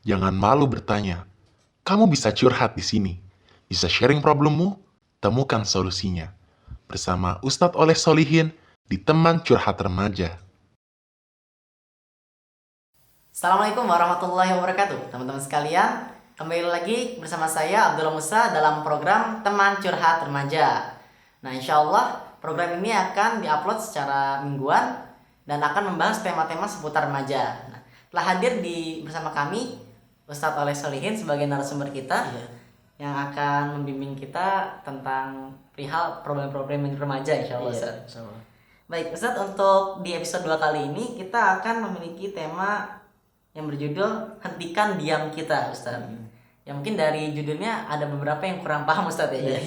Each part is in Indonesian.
Jangan malu bertanya. Kamu bisa curhat di sini. Bisa sharing problemmu, temukan solusinya. Bersama Ustadz Oleh Solihin di Teman Curhat Remaja. Assalamualaikum warahmatullahi wabarakatuh. Teman-teman sekalian, kembali lagi bersama saya Abdullah Musa dalam program Teman Curhat Remaja. Nah, insya Allah program ini akan diupload secara mingguan dan akan membahas tema-tema seputar remaja. Nah, telah hadir bersama kami Ustadz Oleh Solihin sebagai narasumber kita yang akan membimbing kita tentang perihal problem-problem remaja, insya Allah. Ustadz. Baik, Ustadz, untuk di episode 2 kali ini kita akan memiliki tema yang berjudul Hentikan Diam Kita, Ustaz. Ya mungkin dari judulnya ada beberapa yang kurang paham, Ustaz ya.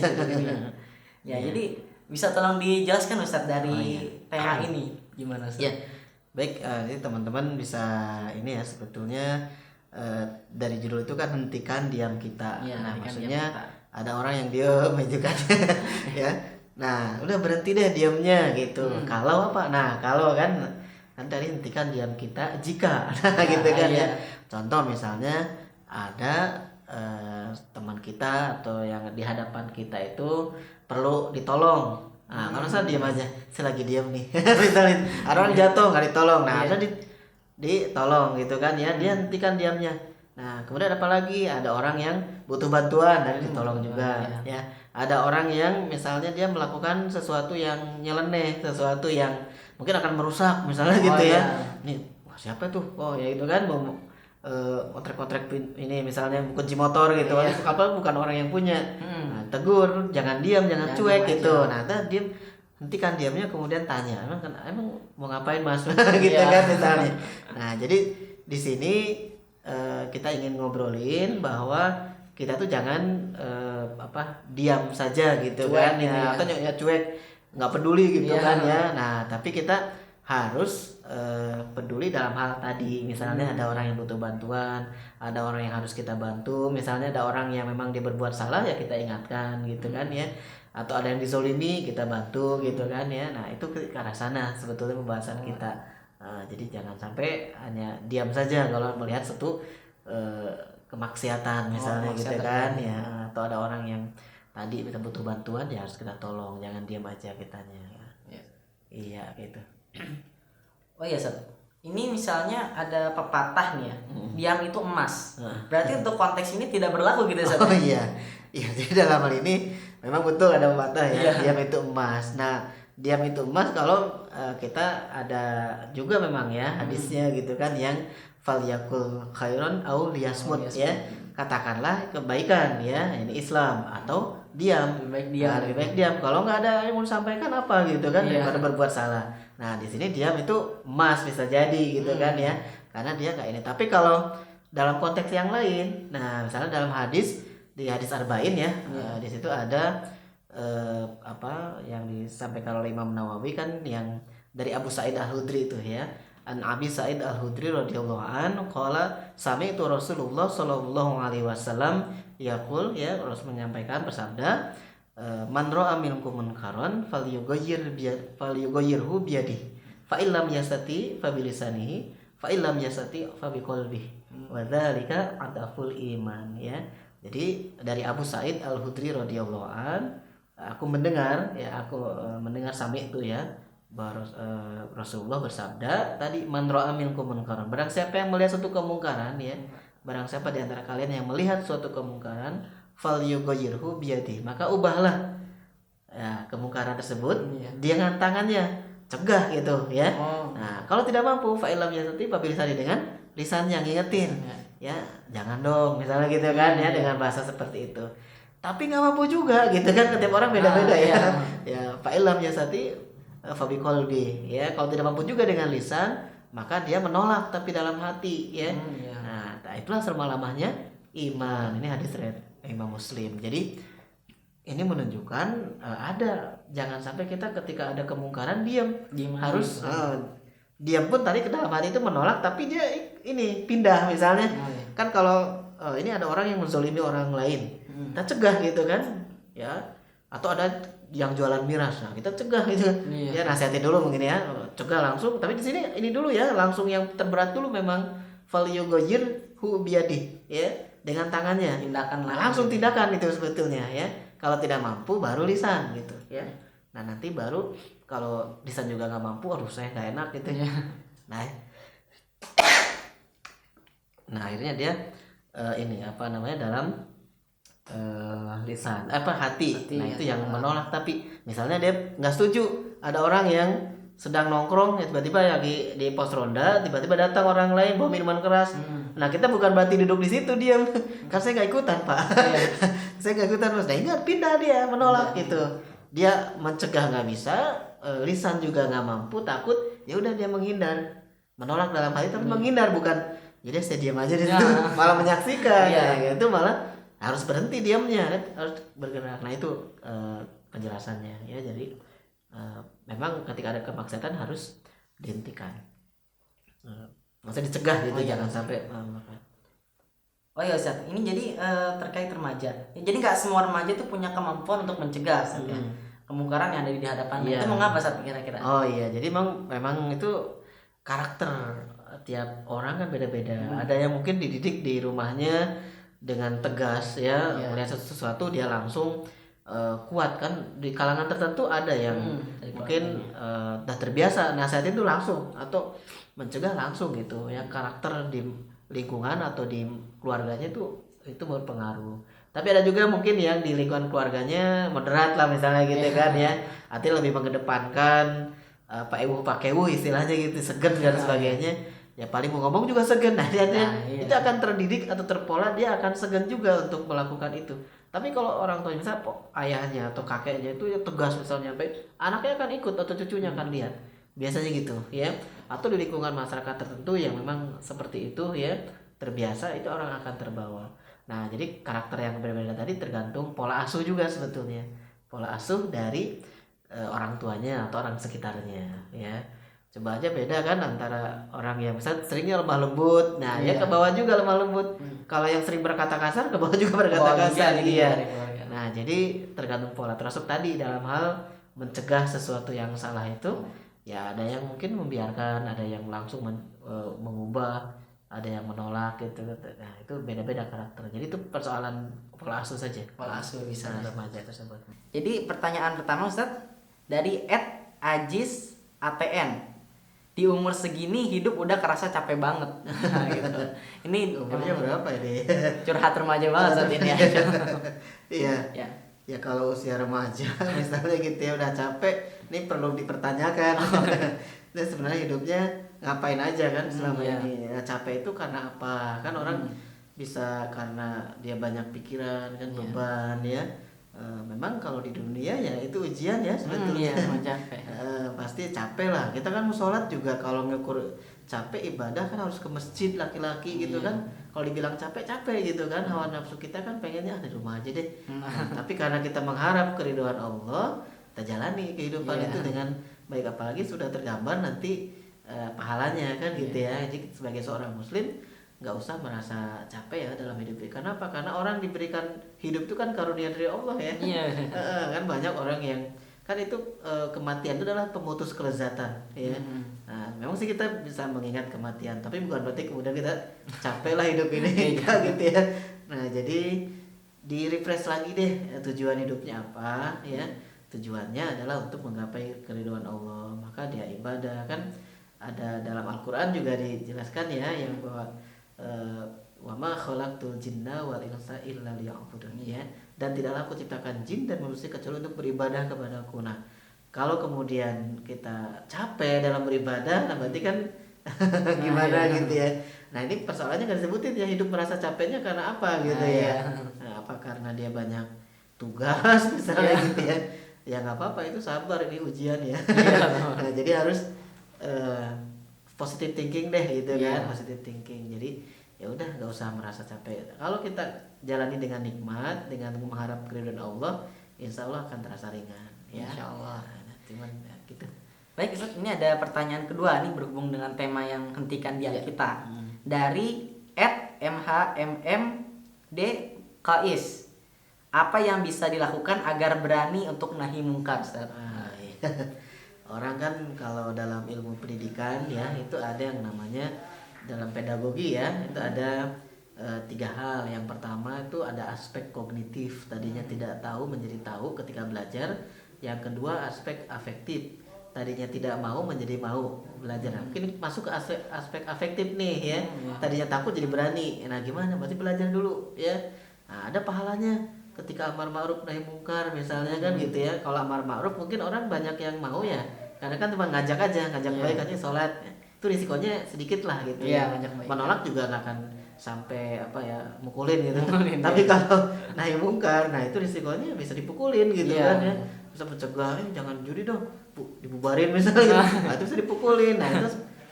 Jadi bisa tolong dijelaskan, Ustaz, dari tema ini gimana, Ustaz? Ya, baik. Ini teman-teman bisa ini ya, sebetulnya dari judul itu kan hentikan diam kita. Ya, nah, hentikan maksudnya diam kita. ada orang yang diam itu kan, ya. Nah, udah berhenti deh diamnya gitu. Kalau apa? Nah, kalau kan tadi hentikan diam kita jika, gitu kan ya. Contoh misalnya ada teman kita atau yang di hadapan kita itu perlu ditolong. Nah, kalau saya diam aja, saya lagi diam nih. Misalnya ada orang jatuh nggak ditolong, nah ada ditolong gitu kan ya, dia hentikan diamnya. Nah, kemudian apa lagi? Ada orang yang butuh bantuan, dan ditolong juga ya. Ada orang yang misalnya dia melakukan sesuatu yang nyeleneh, sesuatu yang mungkin akan merusak misalnya gitu ya. Nih, wah, siapa tuh? Oh ya itu kan mau kontrak-kontrak ini misalnya kunci motor gitu. Apa bukan orang yang punya. Nah, tegur, jangan diam, jangan cuek gitu. Nah, dia hentikan diamnya, kemudian tanya, emang mau ngapain Mas? Gitu kan misalnya. Nah, jadi di sini kita ingin ngobrolin bahwa kita tuh jangan diam saja gitu cuek, kan ya, atau ya cuek nggak peduli gitu kan ya. Nah, tapi kita harus peduli dalam hal tadi, misalnya ada orang yang butuh bantuan, ada orang yang harus kita bantu, misalnya ada orang yang memang dia berbuat salah ya kita ingatkan gitu kan ya, atau ada yang dizolimi kita bantu gitu kan ya. Nah, itu ke arah sana sebetulnya pembahasan kita. Jadi jangan sampai hanya diam saja kalau melihat satu kemaksiatan misalnya gitu kan ya, atau ada orang yang tadi kita butuh bantuan ya harus kita tolong, jangan diam aja kitanya ya. Iya gitu. Oh iya, Ustaz. Ini misalnya ada pepatah nih ya, diam itu emas. Berarti untuk konteks ini tidak berlaku gitu, Ustaz? Oh iya, jadi dalam hal ini memang betul ada pepatah ya, diam itu emas. Nah, diam itu emas kalau kita ada juga memang ya hadisnya gitu kan, yang falyakul khairon au liyasmut ya, katakanlah kebaikan ya, ini Islam, atau diam. Lebih baik diam. Kalau nggak ada yang mau disampaikan apa gitu kan, daripada berbuat salah. Nah, di sini diam itu emas bisa jadi gitu kan ya, karena dia nggak ini. Tapi kalau dalam konteks yang lain, nah misalnya dalam hadis, di hadis Arba'in ya, di situ ada apa yang disampaikan oleh Imam Nawawi kan, yang dari Abu Sa'id Al-Khudri itu ya. An Abi Sa'id Al-Khudri radhiyallahu anhu qala sami'tu Rasulullah sallallahu alaihi wasallam yaqul, ya, Rasul menyampaikan bersabda, man ra'a minkum munkaran falyughayyirhu biyadihi fa illam yastati fa bilisanihi fa illam yastati fa biqalbihi wa dzalika adaful iman ya. Jadi dari Abu Sa'id Al-Khudri radhiyallahu an, aku mendengar sami itu ya, bahwa Rasulullah bersabda tadi, man ra'a minkum munkaran, barang siapa yang melihat suatu kemungkaran ya, barang siapa di antara kalian yang melihat suatu kemungkaran, falyughayyirhu biyadihi, maka ubahlah ya kemungkaran tersebut dengan tangannya, cegah gitu ya. Nah, kalau tidak mampu fa illam yastati fa bilisani, dengan lisan yang ngingetin ya, jangan dong misalnya gitu kan ya, dengan bahasa seperti itu. Tapi nggak mampu juga gitu kan, setiap orang beda-beda ya. Ya fa illam yastati fa biqalbi ya, kalau tidak mampu juga dengan lisan, maka dia menolak tapi dalam hati ya. Nah, itulah selama-lamanya iman. Ini hadis riwayat Imam Muslim. Jadi ini menunjukkan jangan sampai kita ketika ada kemungkaran diam. Harus diam pun tadi ke dalam hati itu menolak, tapi dia ini pindah misalnya. Kan kalau ini ada orang yang menzolimi orang lain, kita cegah gitu kan ya. Atau ada yang jualan miras, nah kita cegah gitu ya, nasihatin dulu mungkin ya, cegah langsung. Tapi di sini ini dulu ya, langsung yang terberat dulu memang falyughayyir hu biyadi ya, dengan tangannya. Tindakan Nah, langsung tindakan itu sebetulnya ya. Kalau tidak mampu baru lisan gitu ya. Nah nanti baru kalau lisan juga nggak mampu, aduh saya nggak enak gitu ya. Nah, akhirnya dia ini apa namanya dalam lisan hati. Nah itu yang menolak. Tapi misalnya dia nggak setuju, ada orang yang sedang nongkrong ya, tiba-tiba lagi di pos ronda, tiba-tiba datang orang lain bawa minuman keras. Nah kita bukan berarti duduk di situ diam, kan saya nggak ikutan pak. Saya nggak ikutan mas. Nah ingat pindah, dia menolak gitu. Dia mencegah nggak bisa, lisan juga nggak mampu, takut, ya udah dia menghindar, menolak dalam hal itu, tapi menghindar bukan. Jadi saya diam aja di situ, malah menyaksikan. Itu malah harus berhenti diamnya kan, harus bergerak. Nah itu penjelasannya ya. Jadi memang ketika ada kemaksiatan harus dihentikan, maksudnya dicegah gitu, jangan sampai Oh iya Ustaz, ini jadi terkait remaja. Jadi nggak semua remaja tuh punya kemampuan untuk mencegah Ustaz, ya, kemungkaran yang ada di hadapannya. Itu mengapa Ustaz kira-kira? Oh iya, jadi memang itu karakter tiap orang kan beda-beda. Ada yang mungkin dididik di rumahnya dengan tegas ya, melihat sesuatu dia langsung kuat kan. Di kalangan tertentu ada yang mungkin udah terbiasa nasihat itu langsung atau mencegah langsung gitu ya. Karakter di lingkungan atau di keluarganya itu berpengaruh. Tapi ada juga mungkin yang di lingkungan keluarganya moderat lah misalnya gitu kan ya, artinya lebih mengedepankan Pak Ewu Pak Kewu istilahnya gitu, segen dan sebagainya. Ya paling mau ngomong juga segen. Nah itu akan terdidik atau terpola, dia akan segan juga untuk melakukan itu. Tapi kalau orang tua misalnya ayahnya atau kakeknya itu ya tegas misalnya, anaknya akan ikut atau cucunya akan lihat. Biasanya gitu ya. Atau di lingkungan masyarakat tertentu yang memang seperti itu ya, terbiasa, itu orang akan terbawa. Nah, jadi karakter yang berbeda tadi tergantung pola asuh juga sebetulnya. Pola asuh dari orang tuanya atau orang sekitarnya ya. Coba aja beda kan antara orang yang misalnya seringnya lemah lembut, nah ya ke bawah juga lemah lembut. Kalau yang sering berkata kasar, ke bawah juga berkata kasar dia. Nah, jadi tergantung pola. Termasuk tadi dalam hal mencegah sesuatu yang salah itu, ya ada yang mungkin membiarkan, ada yang langsung mengubah, ada yang menolak gitu. Nah, itu beda-beda karakter. Jadi itu persoalan pola asuh saja. Pola asuh bisa remaja tersebut. Jadi pertanyaan pertama Ustaz dari @ajis ATN. Di umur segini hidup udah kerasa capek banget. Nah, gitu. Ini umurnya berapa ya deh? Curhat remaja banget saat ini ya. Iya. Ya kalau usia remaja misalnya gitu ya udah capek, ini perlu dipertanyakan. Nah, sebenarnya hidupnya ngapain aja kan selama ini? Ya, capek itu karena apa? Kan orang bisa karena dia banyak pikiran kan, beban ya. Memang kalau di dunia ya itu ujian ya sebetulnya. Capek. Pasti capek lah. Kita kan mau sholat juga kalau ngukur capek ibadah kan harus ke masjid laki-laki gitu kan. Kalau dibilang capek gitu kan, hawa nafsu kita kan pengennya di rumah aja deh. Tapi karena kita mengharap keridhaan Allah, kita jalani kehidupan itu dengan baik, apalagi sudah tergambar nanti pahalanya kan gitu ya. Jadi sebagai seorang muslim nggak usah merasa capek ya dalam hidup ini. Karena apa? Karena orang diberikan hidup itu kan karunia dari Allah ya. Kan banyak orang yang kan itu kematian itu adalah pemutus kelezatan ya. Nah, memang sih kita bisa mengingat kematian, tapi bukan berarti kemudian kita capek lah hidup ini gitu ya. Nah, jadi di refresh lagi deh tujuan hidupnya apa ya. Tujuannya adalah untuk menggapai keridhaan Allah. Maka dia ibadah kan, ada dalam Al-Qur'an juga dijelaskan ya yang bahwa wa ma khalaqtul jinna wal insa illa liya'budun ya, dan tidaklah aku ciptakan jin dan manusia kecuali untuk beribadah kepadaku. Nah, kalau kemudian kita capek dalam beribadah, nah berarti kan gimana gitu ya. Nah, ini persoalannya nggak disebutin ya, hidup merasa capeknya karena apa gitu ya. Nah, apa karena dia banyak tugas misalnya gitu ya. Ya nggak apa-apa, itu sabar, ini ujian ya. Nah, jadi harus positive thinking deh gitu kan, positive thinking. Jadi ya udah nggak usah merasa capek. Kalau kita jalani dengan nikmat, dengan mengharap keridhaan Allah, insya Allah akan terasa ringan ya. Insya Allah. Nah, cuman ya, gitu. Baik Ustaz, ini ada pertanyaan kedua nih berhubung dengan tema yang hentikan diam kita. Dari @mhmmdkis. Apa yang bisa dilakukan agar berani untuk nahi mungkar Ustaz? Orang kan kalau dalam ilmu pendidikan ya itu ada yang namanya dalam pedagogi ya, itu ada tiga hal. Yang pertama itu ada aspek kognitif, tadinya tidak tahu menjadi tahu ketika belajar. Yang kedua aspek afektif, tadinya tidak mau menjadi mau belajar. Nah, mungkin masuk ke aspek afektif nih ya. Tadinya takut jadi berani. Nah gimana? Berarti belajar dulu ya. Nah, ada pahalanya ketika amar ma'ruf nahi mungkar misalnya kan gitu ya. Kalau amar ma'ruf mungkin orang banyak yang mau ya, karena kan cuma ngajak baik aja sholat. Itu risikonya sedikit lah gitu ya. Menolak juga nggak akan sampai mukulin gitu. Tapi kalau nahi mungkar, nah itu risikonya bisa dipukulin gitu kan ya. Bisa mencegah, jangan judi dong, dibubarin misalnya gitu. Nah itu bisa dipukulin.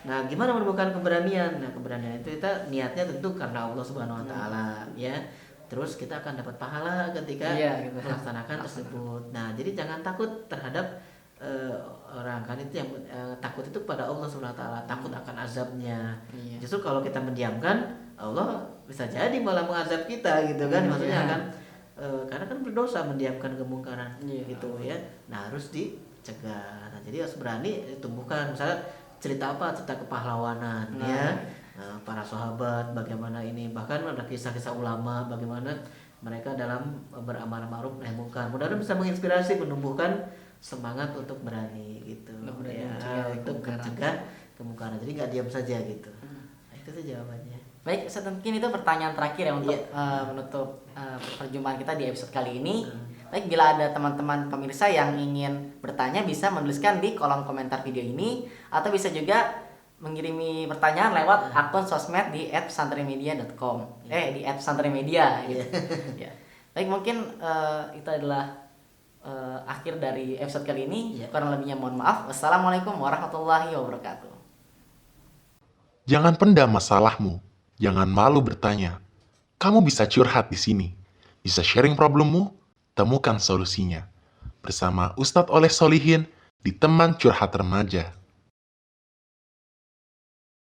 Nah gimana menemukan keberanian? Nah keberanian itu kita niatnya tentu karena Allah Subhanahu Wa Taala ya. Terus kita akan dapat pahala ketika melaksanakan tersebut. Nah jadi jangan takut terhadap orang kan, itu yang takut itu pada Allah Subhanahu Wa Taala, takut akan azabnya. Justru kalau kita mendiamkan, Allah bisa jadi malah mengazab kita gitu kan. Maksudnya kan karena kan berdosa mendiamkan kemungkaran gitu ya. Nah harus dicegah. Nah jadi harus berani ditumbuhkan. Misalnya cerita kepahlawanan ya. Nah, para sahabat bagaimana ini, bahkan ada kisah-kisah ulama bagaimana mereka dalam beramal ma'ruf nahi mungkar. Mudah-mudahan bisa menginspirasi, menumbuhkan semangat untuk berani gitu ya, untuk mencegah kemungkaran. Jadi nggak diam saja gitu. Nah, itu saja jawabannya. Baik, Ustaz, mungkin itu pertanyaan terakhir ya untuk menutup perjumpaan kita di episode kali ini. Baik, bila ada teman-teman pemirsa yang ingin bertanya bisa menuliskan di kolom komentar video ini, atau bisa juga mengirimi pertanyaan lewat akun sosmed di @pesantrenmedia.com di @pesantrenmedia gitu. Ya. Baik, mungkin itu adalah akhir dari episode kali ini. Kurang lebihnya mohon maaf. Wassalamualaikum warahmatullahi wabarakatuh. Jangan pendam masalahmu, jangan malu bertanya. Kamu bisa curhat di sini, bisa sharing problemmu, temukan solusinya. Bersama Ustadz Oleh Solihin di Teman Curhat Remaja.